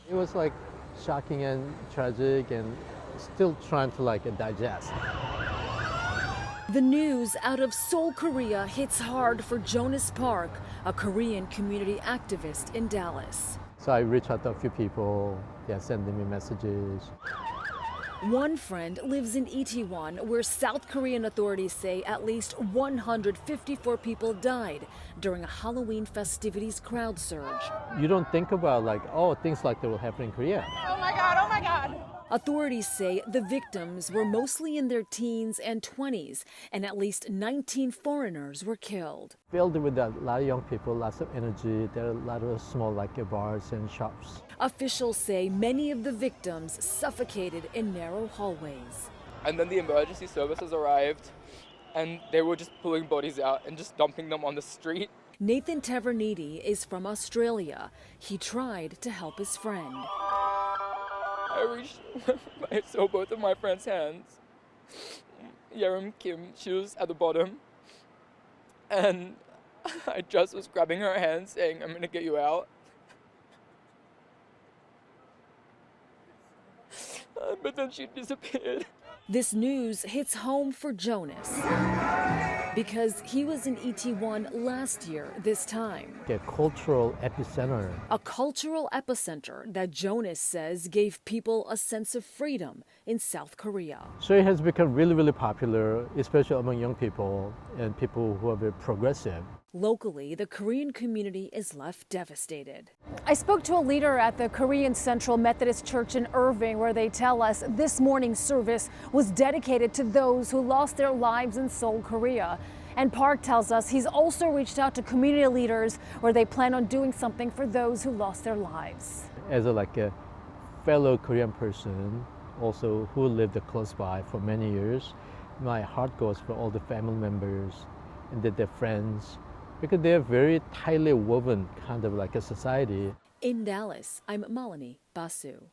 It was like shocking and tragic and still trying to digest. The news out of Seoul, Korea hits hard for Jonas Park, a Korean community activist in Dallas. So I reached out to a few people, sending me messages. One friend lives in Itaewon, where South Korean authorities say at least 154 people died during a Halloween festivities crowd surge. You don't think about things like that will happen in Korea. Oh my God, oh my God. Authorities say the victims were mostly in their teens and 20s, and at least 19 foreigners were killed. Filled with a lot of young people, lots of energy. There are a lot of small bars and shops. Officials say many of the victims suffocated in narrow hallways. And then the emergency services arrived, and they were just pulling bodies out and just dumping them on the street. Nathan Tavernidi is from Australia. He tried to help his friend. I saw both of my friend's hands. Yerim Kim, she was at the bottom. And I just was grabbing her hand saying, I'm gonna get you out. But then she disappeared. This news hits home for Jonas because he was in Itaewon last year this time. A cultural epicenter. A cultural epicenter that Jonas says gave people a sense of freedom in South Korea. So it has become really, really popular, especially among young people and people who are very progressive. Locally, the Korean community is left devastated. I spoke to a leader at the Korean Central Methodist Church in Irving, where they tell us this morning's service was dedicated to those who lost their lives in Seoul, Korea. And Park tells us he's also reached out to community leaders where they plan on doing something for those who lost their lives. As a fellow Korean person, also who lived close by for many years, my heart goes for all the family members and their friends, because they're very tightly woven kind of like a society. In Dallas, I'm Malini Basu.